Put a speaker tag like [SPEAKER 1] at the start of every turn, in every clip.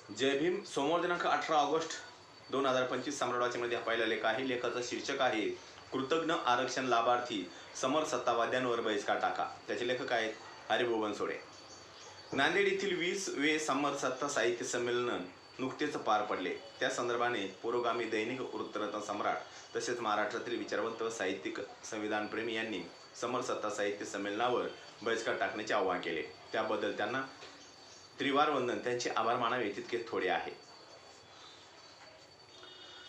[SPEAKER 1] जय भीम. सोमवार दिनांक 18 ऑगस्ट 2025 सम्राट वाचनामध्ये पहिला लेख आहे. लेखाचं शीर्षक आहे कृतज्ञ आरक्षण लाभार्थी समर सत्तावाद्यांवर बहिष्कार टाका. त्याचे लेखक आहेत हरिभाऊ बनसोडे. नांदेड येथील 20वे समर सत्ता साहित्य संमेलन नुकतेच पार पडले. त्या संदर्भाने पुरोगामी दैनिक वृत्तरत्न सम्राट तसेच महाराष्ट्रातील विचारवंत व साहित्यिक संविधानप्रेमी यांनी समर सत्ता साहित्य संमेलनावर बहिष्कार टाकण्याचे आवाहन केले. त्याबद्दल त्यांना त्रिवार वंदन, त्यांचे आभार मानावे तितके थोडे आहे.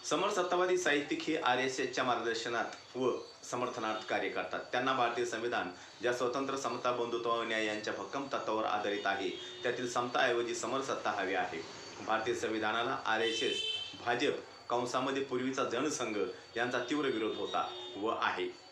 [SPEAKER 1] समर सत्तावादी साहित्यिक हे RSSच्या मार्गदर्शनात व समर्थनार्थ कार्य करतात. त्यांना भारतीय संविधान ज्या स्वतंत्र, समता, बंधुत्व व न्याय यांच्या भक्कम तत्वावर आधारित आहे, त्यातील समताऐवजी समर सत्ता हवी आहे. भारतीय संविधानाला RSS, भाजप कंसामध्ये पूर्वीचा जनसंघ यांचा तीव्र विरोध होता व आहे.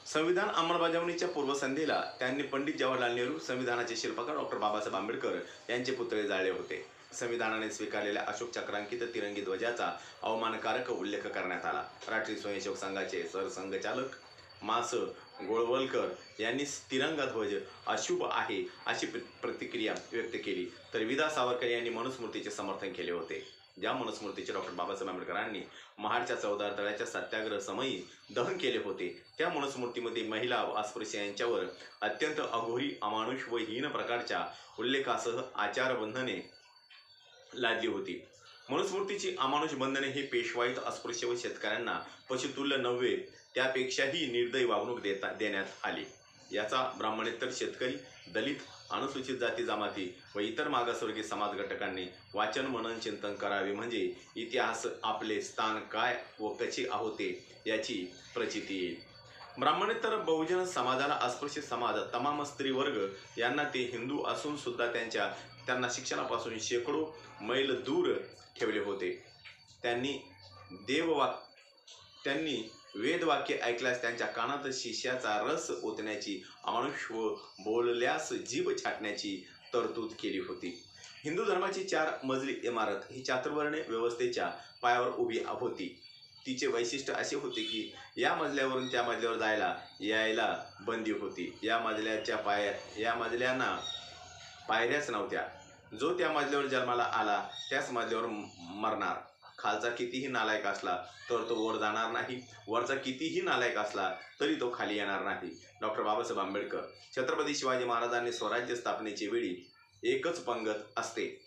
[SPEAKER 1] संविधान अंमलबजावणीच्या पूर्वसंध्येला त्यांनी पंडित जवाहरलाल नेहरू, संविधानाचे शिल्पकार डॉ. बाबासाहेब आंबेडकर यांचे पुतळे जाळले होते. संविधानाने स्वीकारलेल्या अशोक चक्रांकित तिरंगी ध्वजाचा अवमानकारक उल्लेख करण्यात आला. राष्ट्रीय स्वयंसेवक संघाचे सरसंघचालक मास गोळवलकर यांनी तिरंगा ध्वज अशुभ आहे अशी प्रतिक्रिया व्यक्त केली, तर विदा सावरकर यांनी मनुस्मृतीचे समर्थन केले होते. ज्या मनुस्मृतीचे डॉ. बाबासाहेब आंबेडकरांनी महाडच्या 14 तळ्याच्या सत्याग्रह समयी दहन केले होते, त्या मनुस्मृतीमध्ये महिला व अस्पृश्य यांच्यावर अत्यंत अघोरी, अमानुष व हीन प्रकारच्या उल्लेखासह आचारबंधने लादली होती. मनुस्मृतीची अमानुष बंधने हे पेशवाईत अस्पृश्य व शेतकऱ्यांना पशुतुल्य नव्हे, त्यापेक्षाही निर्दयी वागणूक देण्यात आली. याचा ब्राह्मणेतर शेतकरी, दलित, अनुसूचित जाती जमाती व इतर मागासवर्गीय समाज घटकांनी वाचन, मनन, चिंतन करावे, म्हणजे इतिहास आपले स्थान काय व कसे होते याची प्रचिती येईल. ब्राह्मणेतर बहुजन समाजाला अस्पृश्य समाज, तमाम स्त्री वर्ग यांना ते हिंदू असून सुद्धा त्यांना शिक्षणापासून शेकडो मैल दूर ठेवले होते. त्यांनी वेदवाक्य ऐकल्यास त्यांच्या कानात शिष्याचा रस ओतण्याची, अमानुष व बोलल्यास जीभ छाटण्याची तरतूद केली होती. हिंदू धर्माची 4 मजली इमारत ही चातुर्वर्ण्य व्यवस्थेच्या पायावर उभी होती. तिचे वैशिष्ट्य असे होते की या मजल्यावरून त्या मजल्यावर जायला यायला बंदी होती. या मजल्यांना पायऱ्याच नव्हत्या. जो त्या मजल्यावर जन्माला आला त्याच मजल्यावर मरणार. खालचा कितीही नालायक असला तर तो वर जाणार नाही, वरचा कितीही नालायक असला तरी तो खाली येणार नाही. डॉ. बाबासाहेब आंबेडकर. छत्रपती शिवाजी महाराजांनी स्वराज्य स्थापनेची वेळी एकच पंगत असते.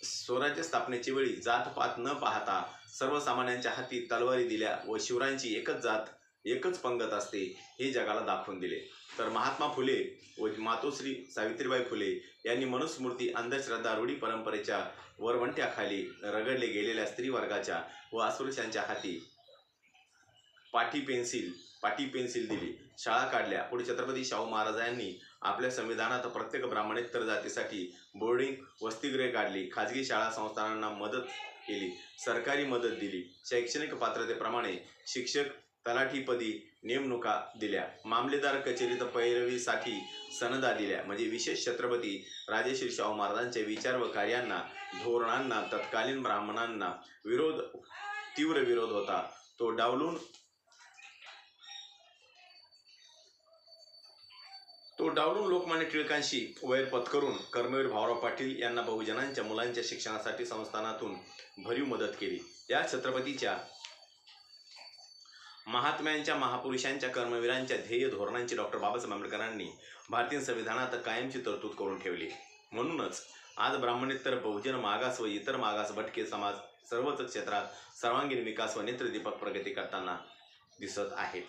[SPEAKER 1] स्वराज्य स्थापनेची वेळी जातपात न पाहता सर्वसामान्यांच्या हाती तलवारी दिल्या व शिवरायांची एकच पंगत असते हे जगाला दाखवून दिले. तर महात्मा फुले व मातोश्री सावित्रीबाई फुले यांनी मनुस्मृती, अंधश्रद्धा, रूढी परंपरेच्या वरवंट्याखाली रगडले गेलेल्या स्त्रीवर्गाच्या व अस्पृश्यांच्या हाती पाटी पेन्सिल दिली, शाळा काढल्या. पुढे छत्रपती शाहू महाराजांनी आपल्या संविधानात प्रत्येक ब्राह्मणेतर जातीसाठी बोर्डिंग वसतिगृहे काढली, खाजगी शाळा संस्थानांना मदत केली, सरकारी मदत दिली, शैक्षणिक पात्रतेप्रमाणे शिक्षक, तलाठीपदी नेमणुका दिल्या, मामलेदार कचेरीत पैरवीसाठी सनदा दिल्या. म्हणजे विशेष छत्रपती राजश्री शाहू महाराजांच्या विचार व कार्यांना, धोरणांना तत्कालीन ब्राह्मणांना तीव्र विरोध होता. तो डावलून लोकमान्य टिळकांशी वैर पत्करून कर्मवीर भाऊराव पाटील यांना बहुजनांच्या मुलांच्या शिक्षणासाठी संस्थानातून भरीव मदत केली. या छत्रपतीच्या महात्म्यांच्या, महापुरुषांच्या, कर्मवीरांच्या ध्येय धोरणांची डॉ. बाबासाहेब आंबेडकरांनी भारतीय संविधानात कायमची तरतूद करून ठेवली. म्हणूनच आज ब्राह्मणेतर, बहुजन, मागास व इतर मागास भटके समाज सर्वच क्षेत्रात सर्वांगीण विकास व नेत्रदीपक प्रगती करताना दिसत आहेत.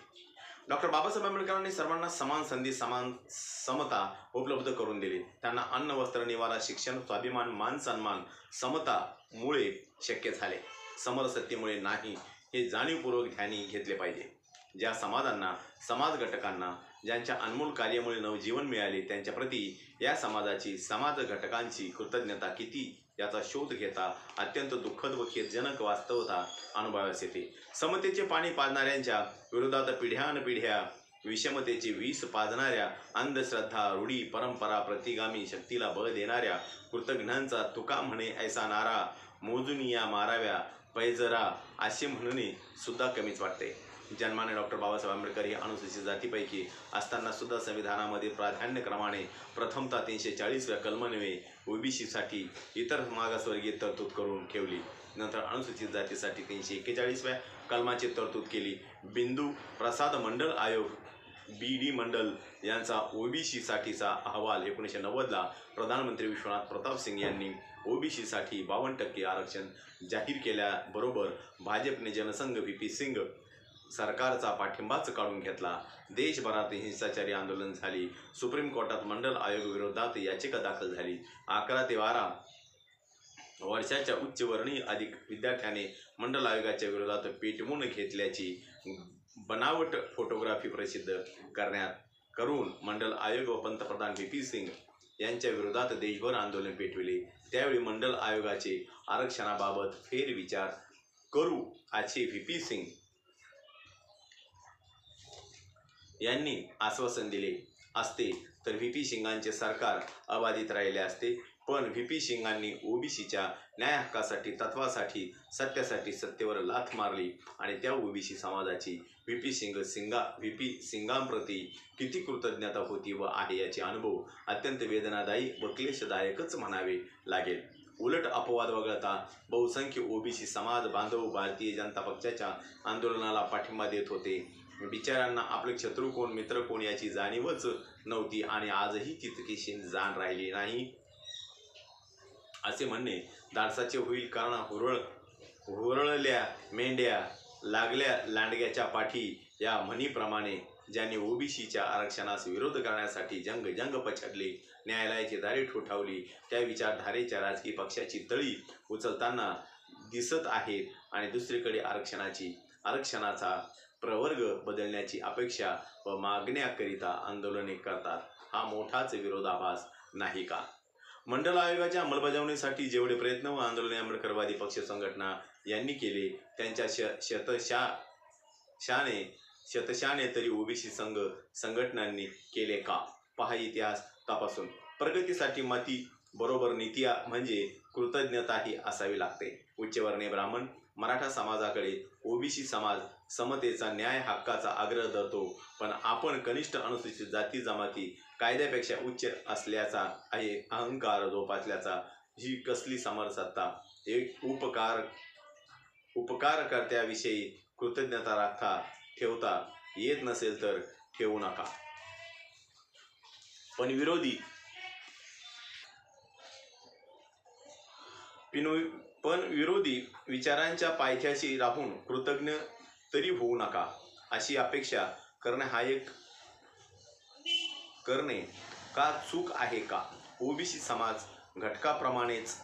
[SPEAKER 1] डॉ. बाबासाहेब आंबेडकरांनी सर्वांना समान संधी, समता उपलब्ध करून दिली. त्यांना अन्न, वस्त्र, निवारा, शिक्षण, स्वाभिमान, मान सन्मान समतामुळे शक्य झाले, समरसत्तेमुळे नाही, हे जाणीवपूर्वक ध्यानी घेतले पाहिजे. ज्या समाजांना, समाज घटकांना ज्यांच्या अनमोल कार्यामुळे नवजीवन मिळाले त्यांच्या प्रती या समाजाची, समाज घटकांची कृतज्ञता किती याचा शोध घेता अत्यंत दुःखद व खेदजनक वास्तवता अनुभवास येते. समतेचे पाणी पाजणाऱ्यांच्या विरोधात पिढ्यानपिढ्या विषमतेचे विष पाजणाऱ्या, अंधश्रद्धा, रूढी परंपरा प्रतिगामी शक्तीला बळ देणाऱ्या कृतज्ञांचा तुका म्हणे ऐसा नारा, मोजून या माराव्या पैजरा असे म्हणणे सुद्धा कमीच वाटते. जन्माने डॉक्टर बाबासाहेब आंबेडकर हे अनुसूचित जातीपैकी असताना सुद्धा संविधानामध्ये प्राधान्यक्रमाने प्रथमतः 340व्या कलमान्वये ओबीसीसाठी इतर मागासवर्गीय तरतूद करून ठेवली. नंतर अनुसूचित जातीसाठी 341व्या कलमाची तरतूद केली. बिंदू प्रसाद मंडल आयोग BD मंडल यांचा ओबीसीसाठीचा अहवाल 1990ला प्रधानमंत्री विश्वनाथ प्रताप सिंग यांनी ओबीसीसाठी 52% आरक्षण जाहीर केल्याबरोबर भाजपने जनसंघ VP सिंग सरकारचा पाठिंबाच काढून घेतला. देशभरात हिंसाचारी आंदोलन झाली. सुप्रीम कोर्टात मंडल आयोग विरोधात याचिका दाखल झाली. 11 ते 12 वर्षाच्या उच्चवर्णीय अधिक विद्यार्थ्याने मंडल आयोगाच्या विरोधात पेटवून घेतल्याची बनावट फोटोग्राफी प्रसिद्ध करून मंडल आयोग व पंतप्रधान VP सिंग यांच्या विरोधात देशभर आंदोलन पेटविले. त्यावेळी मंडल आयोगाचे आरक्षणाबाबत फेरविचार करू असे VP सिंग यांनी आश्वासन दिले असते तर VP सिंगांचे सरकार अबाधित राहिले असते. पण VP सिंगांनी ओबीसीच्या न्याय हक्कासाठी, तत्वासाठी, सत्यासाठी सत्तेवर लाथ मारली आणि त्या ओबीसी समाजाची VP सिंगांप्रती किती कृतज्ञता होती व आहे याचे अनुभव अत्यंत वेदनादायी व क्लेशदायकच म्हणावे लागेल. उलट अपवाद वगळता बहुसंख्य ओबीसी समाज बांधव भारतीय जनता पक्षाच्या आंदोलनाला पाठिंबा देत होते. बिचाऱ्यांना आपले शत्रू कोण मित्र कोण याची जाणीवच नव्हती आणि आजही तितकीशी जाण राहिली नाही असे म्हणणे धाडसाचे होईल. कारण हुरळल्या मेंढ्या लागल्या लांडग्याच्या पाठी या म्हणीप्रमाणे ज्यांनी ओबीसीच्या आरक्षणास विरोध करण्यासाठी जंग पछाडले, न्यायालयाची दारे ठोठावली, त्या विचारधारेच्या राजकीय पक्षाची तळी उचलताना दिसत आहेत आणि दुसरीकडे आरक्षणाचा प्रवर्ग बदलण्याची अपेक्षा व मागण्याकरिता आंदोलने करतात. हा मोठाच विरोधाभास नाही का? मंडल आयोगाच्या अंमलबजावणीसाठी जेवढे प्रयत्न व आंदोलने आंबेडकरवादी पक्ष संघटना यांनी केले त्यांच्या शतशाने तरी ओबीसी संघटनांनी केले का? पहा इतिहास तपासून. प्रगतीसाठी माती बरोबर नीती म्हणजे कृतज्ञताही असावी लागते. उच्चवर्णीय ब्राह्मण मराठा समाजाकडे ओबीसी समाज समतेचा न्याय हक्काचा आग्रह धरतो, पण आपण कनिष्ठ अनुसूचित जाती जमाती कायद्यापेक्षा उच्च असल्याचा अहंकार जोपासल्याचा ही कसली समरसत्ता? एक उपकारकर्त्याविषयी कृतज्ञता ठेवता येत नसेल तर ठेवू नका. पण विरोधी विचारांच्या पायथ्याशी राहून कृतज्ञ तरी होऊ नका अशी अपेक्षा करणे का चूक आहे का? ओबीसी समाज घटकाप्रमाणेच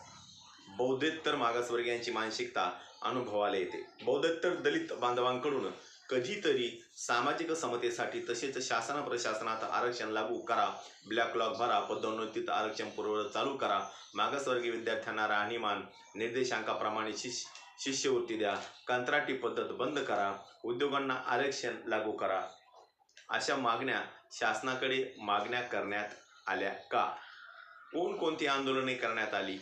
[SPEAKER 1] बौद्धेतर मागासवर्गीयांची मानसिकता अनुभवाला येते. बौद्धेतर दलित बांधवांकडून कधीतरी सामाजिक समतेसाठी तसेच शासन प्रशासनात आरक्षण लागू करा, ब्लॅकलॉग भरा, पदोन्नतीत आरक्षण पुरवठा चालू करा, मागासवर्गीय विद्यार्थ्यांना राहणीमान निर्देशांकाप्रमाणे शिष्यवृत्ती द्या, कंत्राटी पद्धत बंद करा, उद्योगांना आरक्षण लागू करा अशा मागण्या शासनाकडे करण्यात आल्या का? कोणती आंदोलने करण्यात आली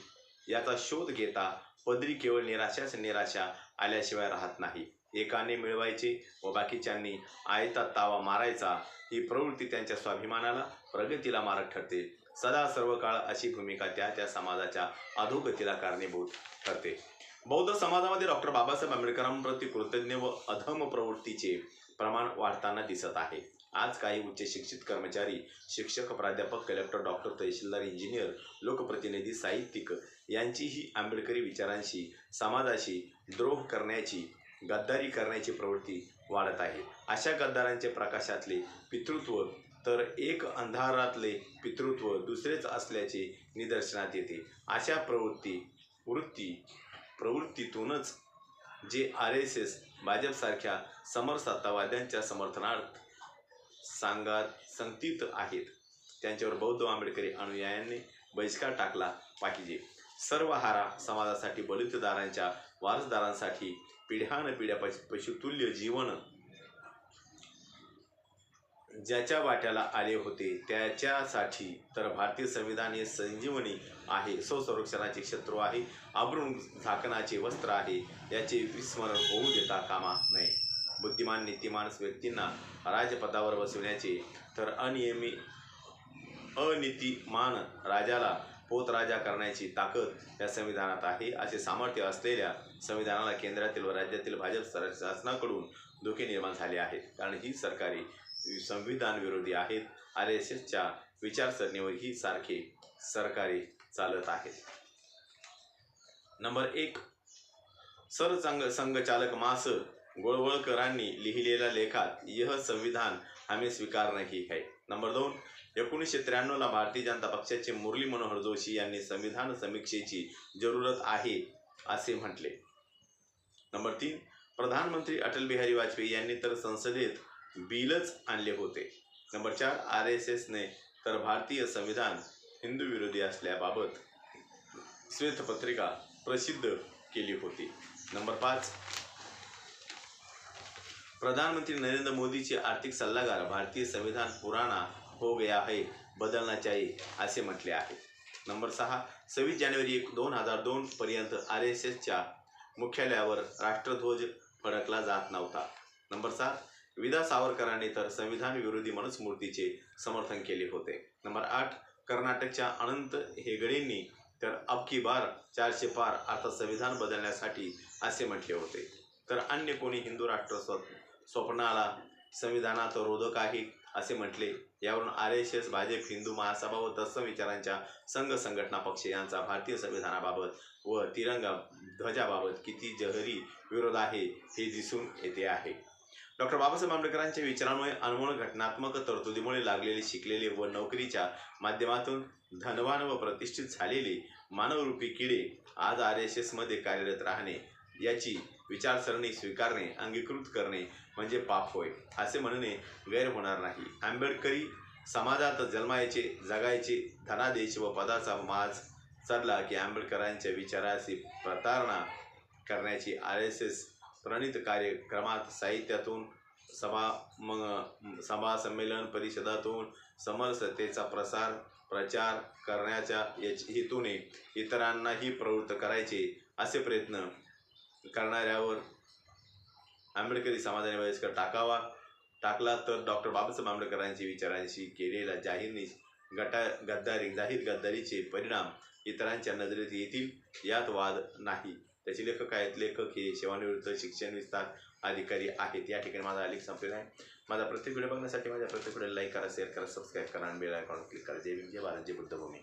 [SPEAKER 1] याचा शोध घेता पदरी केवळ निराशा आल्याशिवाय राहत नाही. एकाने मिळवायचे व बाकीच्यांनी आयता तावा मारायचा ही प्रवृत्ती त्यांच्या स्वाभिमानाला, प्रगतीला मारक ठरते. सदा सर्व काळ अशी भूमिका त्या समाजाच्या अधोगतीला कारणीभूत ठरते. बौद्ध समाजामध्ये डॉक्टर बाबासाहेब आंबेडकरांप्रती कृतज्ञ व अधम प्रवृत्तीचे प्रमाण वाढताना दिसत आहे. आज काही उच्च शिक्षित कर्मचारी, शिक्षक, प्राध्यापक, कलेक्टर, डॉक्टर, तहसीलदार, इंजिनियर, लोकप्रतिनिधी, साहित्यिक यांचीही आंबेडकरी विचारांशी, समाजाशी द्रोह करण्याची, गद्दारी करण्याची प्रवृत्ती वाढत आहे. अशा गद्दारांचे प्रकाशातले पितृत्व तर एक अंधारातले पितृत्व दुसरेच असल्याचे निदर्शनात येते. अशा प्रवृत्तीतूनच जे RSS, भाजपसारख्या समरसत्तावाद्यांच्या समर्थनार्थ संगतीत आहेत त्यांच्यावर बौद्ध आंबेडकरी अनुयायांनी बहिष्कार टाकला पाहिजे. सर्वहारा समाजासाठी, बलिदानाच्या वारसदारांसाठी पिढ्यानपिढ्या पशुतुल्य जीवन ज्याच्या वाट्याला आले होते त्याच्यासाठी तर भारतीय संविधान हे संजीवनी आहे, स्वसंरक्षणाचे शस्त्र आहे, आभरून झाकणाचे वस्त्र आहे याचे विस्मरण होऊ देता कामा नये. बुद्धिमान नीतिमान व्यक्तींना राजपदावर बसविण्याचे, तर अनीतिमान राजाला पोतराजा करण्याची ताकद या संविधानात आहे. असे सामर्थ्य असलेल्या संविधानाला केंद्रातील व राज्यातील भाजप शासनाकडून धोके निर्माण झाले आहेत, कारण ही सरकारे संविधान विरोधी आहेत. RSSच्या विचारसरणीवर ही सारखे सरकारे चालत आहेत. नंबर 1, सरसंघचालक मास गोळवळकरांनी लिहिलेल्या लेखात यह संविधान हमें स्वीकार नहीं है. नंबर 2, 1993ला भारतीय जनता पक्षाचे मुरली मनोहर जोशी यांनी संविधान समीक्षेची जरूरत आहे असे म्हटले. नंबर 3, प्रधानमंत्री अटल बिहारी वाजपेयी यांनी तर संसदेत बिलच आणले होते. नंबर 4, RSSने तर भारतीय संविधान हिंदू विरोधी असल्याबाबत श्वेतपत्रिका प्रसिद्ध केली होती. नंबर 5, प्रधानमंत्री नरेंद्र मोदीचे आर्थिक सल्लागार भारतीय संविधान पुराना हो गया है, बदलना चाहिए असे म्हटले आहे. नंबर 6, 26 जानेवारी 2002 पर्यंत RSSच्या मुख्यालयावर राष्ट्रध्वज फडकला जात नव्हता. नंबर 7, विदा सावरकरांनी तर संविधान विरोधी मनुस्मृतीचे समर्थन केले होते. नंबर 8, कर्नाटकच्या अनंत हेगडेंनी तर अब की बार 400 पार अर्थात संविधान बदलण्यासाठी असे म्हटले होते. तर अन्य कोणी हिंदू राष्ट्र स्वप्नाला संविधानात रोधक आहे असे म्हटले. यावरून RSS, भाजप, हिंदू महासभा व तत्सम विचारांच्या संघ संघटना पक्ष यांचा भारतीय संविधानाबाबत व तिरंगा ध्वजाबाबत किती जहरी विरोध आहे हे दिसून येते आहे. डॉक्टर बाबासाहेब आंबेडकरांच्या विचारांमुळे अनमोल घटनात्मक तरतुदीमुळे लागलेले, शिकलेले व नोकरीच्या माध्यमातून धनवान व प्रतिष्ठित झालेले मानवरूपी किडे आज RSSमध्ये कार्यरत राहणे, याची विचारसरणी स्वीकारणे, अंगीकृत करणे म्हणजे पाप होय असे म्हणणे गैर होणार नाही. आंबेडकरी समाजात जन्मायचे, जगायचे, धनादेश व पदाचा माज चढला की आंबेडकरांच्या विचाराची प्रतारणा करण्याची RSS प्रणित कार्यक्रमात, साहित्यातून, सभा संमेलन परिषदातून समरसतेचा प्रचार करण्याच्या हेतूने इतरांनाही प्रवृत्त करायचे असे प्रयत्न करणाऱ्यावर आंबेडकरी समाजाने बहिष्कार टाकला तर डॉक्टर बाबासाहेब आंबेडकरांच्या विचारांशी केलेला जाहीर गद्दारीचे परिणाम इतरांच्या नजरेत येतील यात वाद नाही. त्याचे लेखक आहेत. लेखक हे सेवानिवृत्त शिक्षण विस्तार अधिकारी आहेत. या ठिकाणी माझा लेख संपलेला आहे. माझा प्रत्येक व्हिडिओ बघण्यासाठी माझ्या प्रत्येक व्हिडिओ लाईक करा, शेअर करा, सबस्क्राईब करा आणि बेल आयकॉन क्लिक करा. जय भीम, जय भारत, जय बुद्धभूमी.